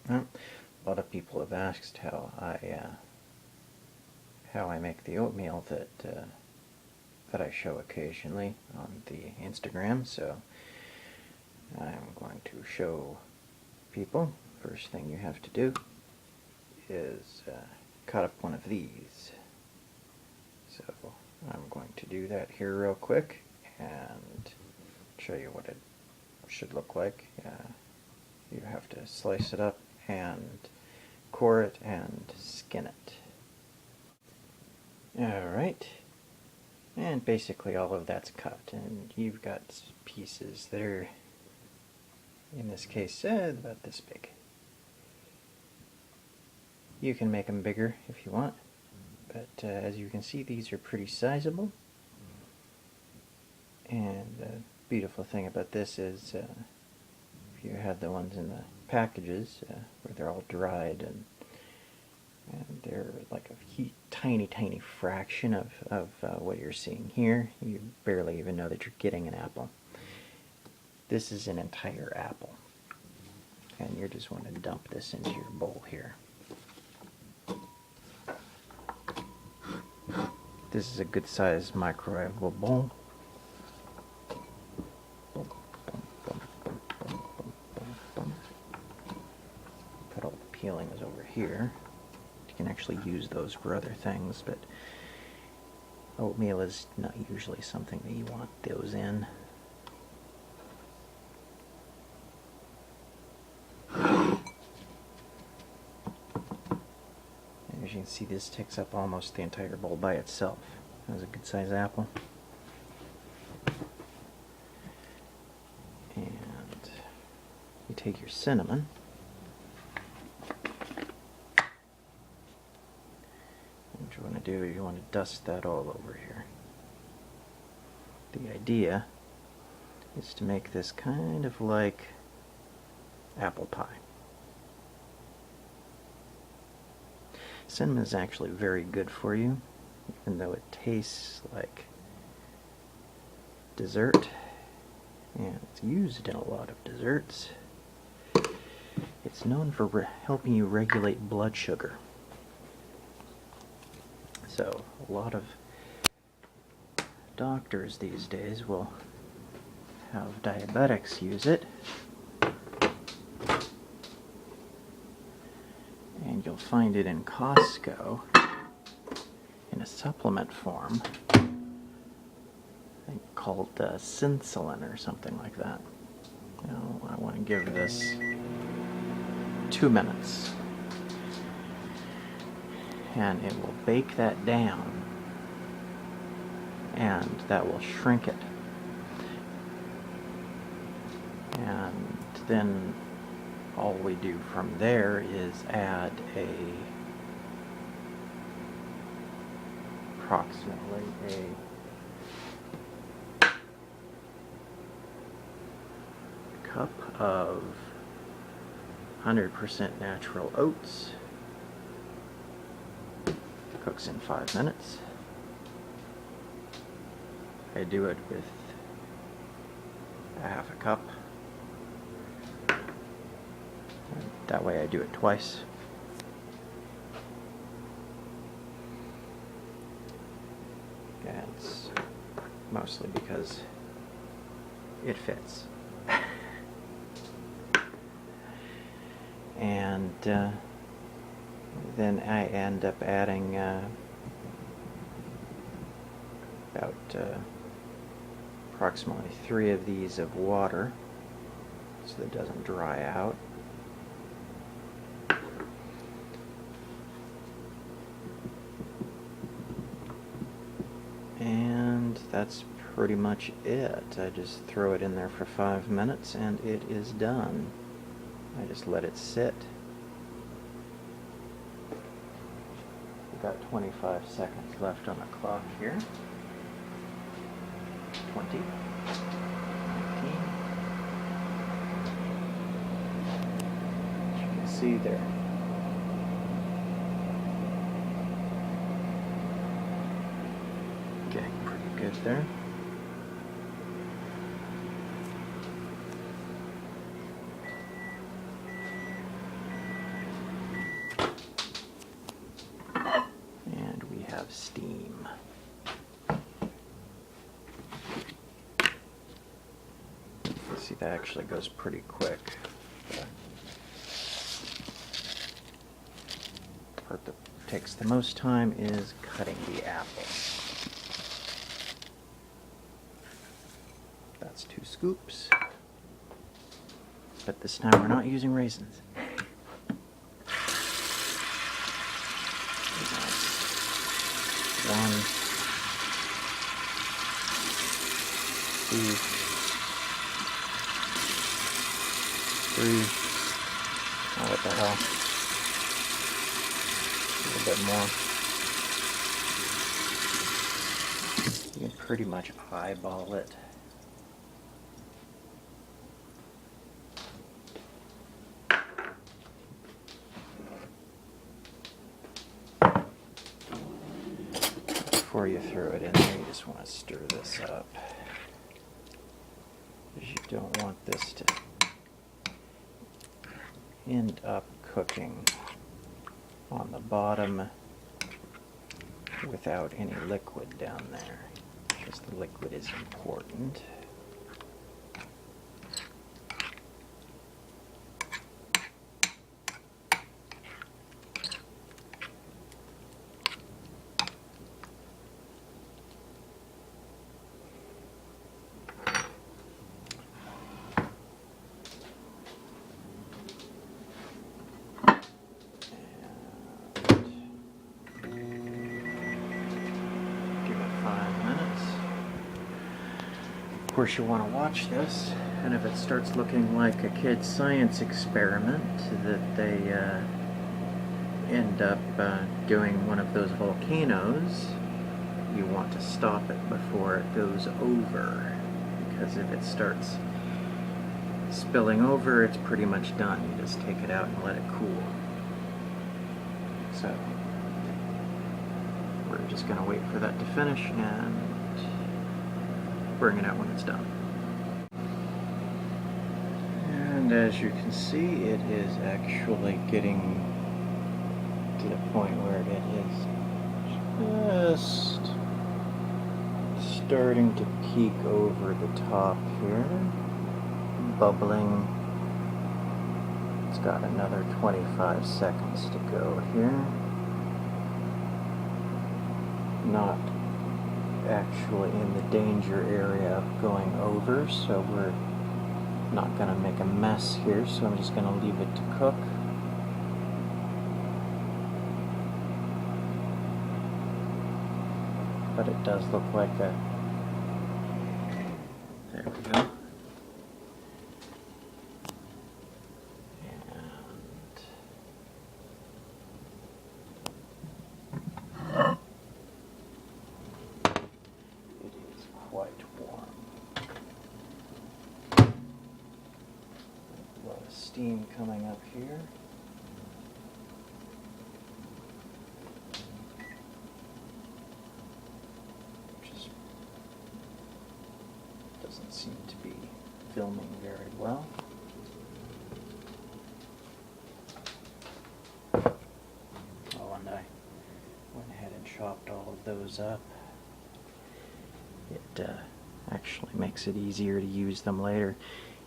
Well, a lot of people have asked how I make the oatmeal that I show occasionally on the Instagram, so I'm going to show people. First thing you have to do is cut up one of these. So I'm going to do that here real quick and show you what it should look like. You have to slice it up and core it and skin it. Alright, and basically all of that's cut, and you've got pieces that are, in this case, about this big. You can make them bigger if you want, but as you can see, these are pretty sizable. And the beautiful thing about this is if you have the ones in the packages where they're all dried and they're like a tiny fraction of what you're seeing here. You barely even know that you're getting an apple. This is an entire apple, and you just want to dump this into your bowl here. This is a good sized microwavable bowl. Put all the peelings over here. You can actually use those for other things, but oatmeal is not usually something that you want those in. As you can see, this takes up almost the entire bowl by itself. That's a good size apple. And you take your cinnamon. What you want to do is you want to dust that all over here. The idea is to make this kind of like apple pie. Cinnamon is actually very good for you, even though it tastes like dessert, and it's used in a lot of desserts. It's known for helping you regulate blood sugar. So a lot of doctors these days will have diabetics use it. And you'll find it in Costco in a supplement form, I think called Synsulin or something like that. Now, I want to give this 2 minutes, and it will bake that down, and that will shrink it. And then all we do from there is add approximately a cup of 100% natural oats. Cooks in 5 minutes. I do it with a half a cup. That way I do it twice. And it's mostly because it fits. And then I end up adding about approximately 3 of these of water so that it doesn't dry out. And that's pretty much it. I just throw it in there for 5 minutes and it is done. I just let it sit. We've got 25 seconds left on the clock here. 20, 19. As you can see there. Getting pretty good there. See, that actually goes pretty quick. The part that takes the most time is cutting the apple. That's 2 scoops. But this time we're not using raisins. One, 2, 3. Oh, what the hell? A little bit more. You can pretty much eyeball it. Before you throw it in there, you just want to stir this up, because you don't want this to end up cooking on the bottom without any liquid down there, because the liquid is important. Of course, you want to watch this, and if it starts looking like a kid's science experiment, that they end up doing one of those volcanoes, you want to stop it before it goes over, because if it starts spilling over, it's pretty much done. You just take it out and let it cool. So we're just going to wait for that to finish and bring it out when it's done. And as you can see, it is actually getting to the point where it is just starting to peek over the top here, bubbling. It's got another 25 seconds to go here. Not actually in the danger area of going over, so we're not going to make a mess here, so I'm just going to leave it to cook. But it does look like a... There we go. Quite warm. A lot of steam coming up here. Just doesn't seem to be filming very well. Oh, and I went ahead and chopped all of those up. It actually makes it easier to use them later.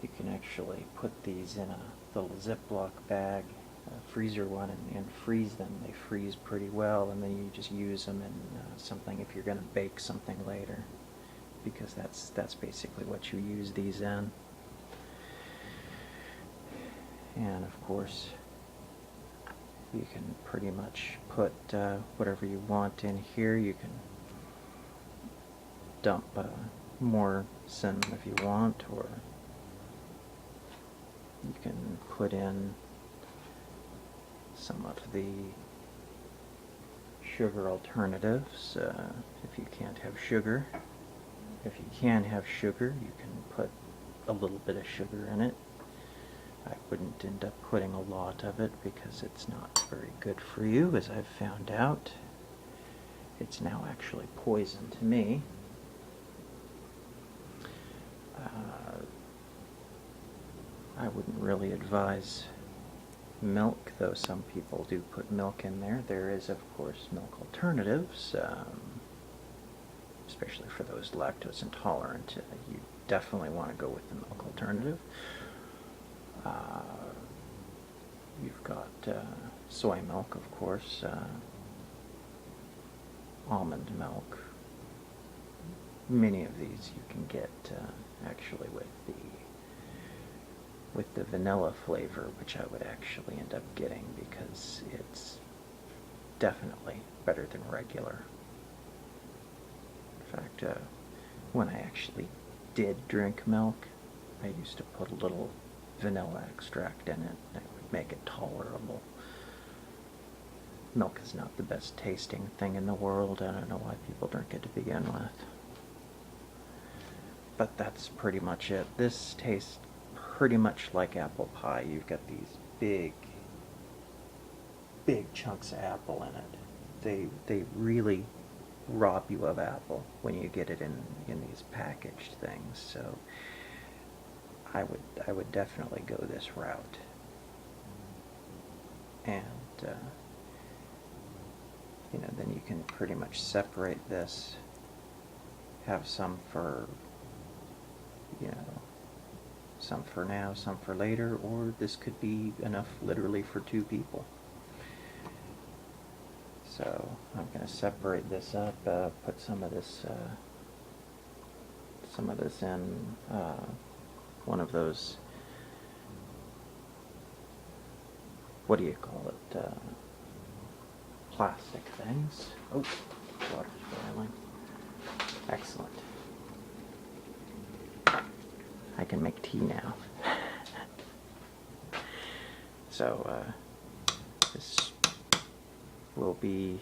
You can actually put these in a little Ziploc bag, a freezer one, and freeze them. They freeze pretty well, and then you just use them in something if you're going to bake something later, because that's basically what you use these in. And of course, you can pretty much put whatever you want in here. You can dump more cinnamon if you want, or you can put in some of the sugar alternatives if you can't have sugar. If you can have sugar, you can put a little bit of sugar in it. I wouldn't end up putting a lot of it because it's not very good for you, as I've found out. It's now actually poison to me. I wouldn't really advise milk, though some people do put milk in there. There is, of course, milk alternatives, especially for those lactose intolerant. You definitely want to go with the milk alternative. You've got soy milk, of course, almond milk. Many of these you can get actually with the vanilla flavor, which I would actually end up getting because it's definitely better than regular. In fact, when I actually did drink milk, I used to put a little vanilla extract in it. It would make it tolerable. Milk is not the best tasting thing in the world. I don't know why people drink it to begin with. But that's pretty much it. This tastes pretty much like apple pie. You've got these big chunks of apple in it. They really rob you of apple when you get it in these packaged things. So I would definitely go this route. And then you can pretty much separate this, have some for some for now, some for later, or this could be enough literally for 2 people. So I'm going to separate this up, put some of this in one of those, what do you call it, plastic things. Oh, water's boiling. Excellent. I can make tea now. So this will be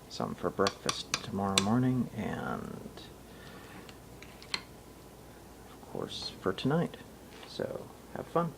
some for breakfast tomorrow morning, and of course for tonight. So have fun.